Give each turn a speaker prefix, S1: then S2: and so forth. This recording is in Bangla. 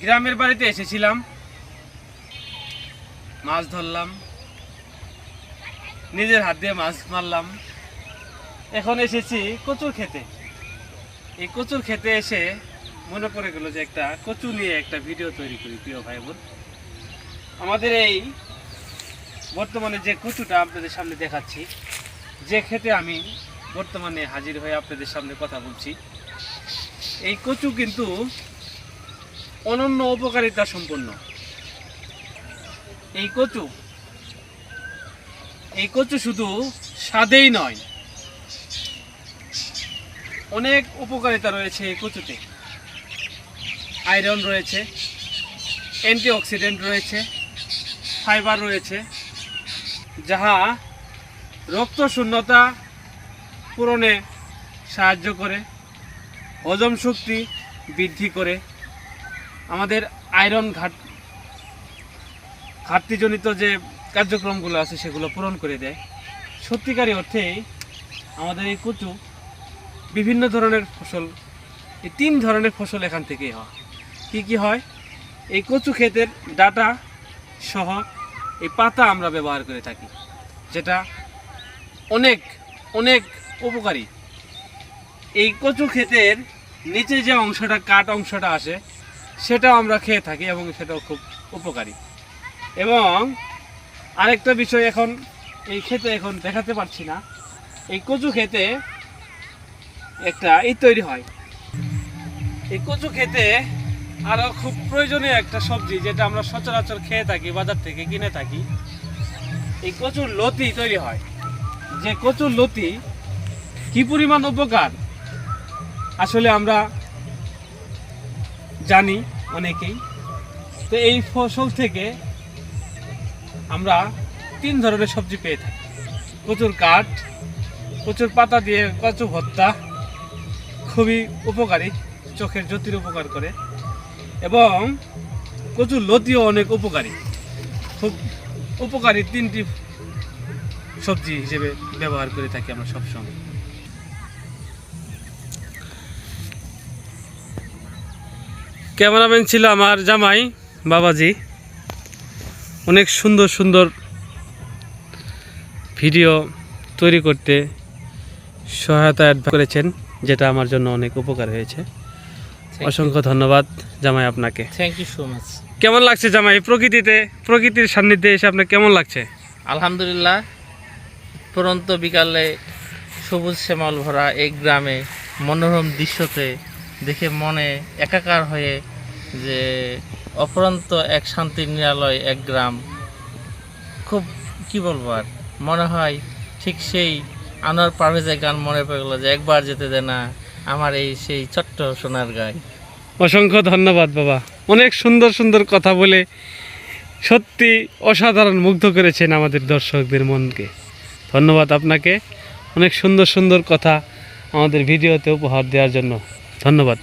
S1: গ্রামের বাড়িতে এসেছিলাম, মাছ ধরলাম, নিজের হাত দিয়ে মাছ মারলাম। এখন এসেছি কচুর খেতে। এই কচুর খেতে এসে মনে পড়ে গেল যে একটা কচু নিয়ে একটা ভিডিও তৈরি করি। প্রিয় ভাই বোন, আমাদের এই বর্তমানে যে কচুটা আপনাদের সামনে দেখাচ্ছি, যে খেতে আমি বর্তমানে হাজির হয়ে আপনাদের সামনে কথা বলছি, এই কচু কিন্তু অনন্য উপকারিতা সম্পন্ন। এই কচু শুধু স্বাদেই নয়, অনেক উপকারিতা রয়েছে এই কচুতে। আয়রন রয়েছে, অ্যান্টিঅক্সিডেন্ট রয়েছে, ফাইবার রয়েছে, যাহা রক্ত শূন্যতা পূরণে সাহায্য করে, হজম শক্তি বৃদ্ধি করে, আমাদের আয়রন ঘাটতিজনিত যে কার্যক্রমগুলো আছে সেগুলো পূরণ করে দেয়। সত্যিকারী অর্থেই আমাদের এই কচু বিভিন্ন ধরনের ফসল, এই 3 ধরনের ফসল এখান থেকেই হয়। কি হয়? এই কচু ক্ষেতের ডাঁটা সহ এই পাতা আমরা ব্যবহার করে থাকি, যেটা অনেক অনেক উপকারী। এই কচু ক্ষেতের নিচে যে অংশটা, কাট অংশটা আসে, সেটাও আমরা খেয়ে থাকি এবং সেটাও খুব উপকারী। এবং আরেকটা বিষয়, এখন এই ক্ষেতে এখন দেখাতে পারছি না, এই কচু ক্ষেতে একটা তৈরি হয়। এই কচু খেতে আরো খুব প্রয়োজনীয় একটা সবজি, যেটা আমরা সচরাচর খেয়ে থাকি, বাজার থেকে কিনে থাকি। এই কচুর লতি তৈরি হয়। যে কচুর লতি কি পরিমাণ উপকার আসলে আমরা জানি অনেকেই। তো এই ফসল থেকে আমরা 3 ধরনের সবজি পেয়ে থাকি। কচুর কাঠ, কচুর পাতা দিয়ে কচু ভর্তা খুবই উপকারী, চোখের জ্যোতির উপকার করে, এবং কচুর লতিও অনেক উপকারী। খুব উপকারী 3টি সবজি হিসেবে ব্যবহার করে থাকি আমরা সবসময়। ক্যামেরাম্যান ছিল আমার জামাই বাবাজি। অনেক সুন্দর সুন্দর ভিডিও তৈরি করতে সহায়তা করেছেন, যেটা আমার জন্য অনেক উপকার হয়েছে। অসংখ্য ধন্যবাদ জামাই আপনাকে।
S2: Thank you so much.
S1: কেমন লাগছে জামাই প্রকৃতির সান্নিধ্যে এসে আপনার কেমন লাগছে?
S2: আলহামদুলিল্লাহ, পরন্ত বিকালে সবুজ শ্যামল ভরা এক গ্রামে মনোরম দৃশ্যতে দেখে মনে একাকার হয়ে, যে অপরন্ত এক শান্তির নিরালয় এক গ্রাম, খুব কি বলবো আর, মনে হয় ঠিক সেই আনোয়ার পারভেজের গান মনে পড়ে গেল, যে একবার যেতে দে না আমার এই সেই ছোট্ট সোনার গায়ে।
S1: অসংখ্য ধন্যবাদ বাবা, অনেক সুন্দর সুন্দর কথা বলে সত্যি অসাধারণ মুগ্ধ করেছেন আমাদের দর্শকদের মনকে। ধন্যবাদ আপনাকে, অনেক সুন্দর সুন্দর কথা আমাদের ভিডিওতে উপহার দেওয়ার জন্য ধন্যবাদ।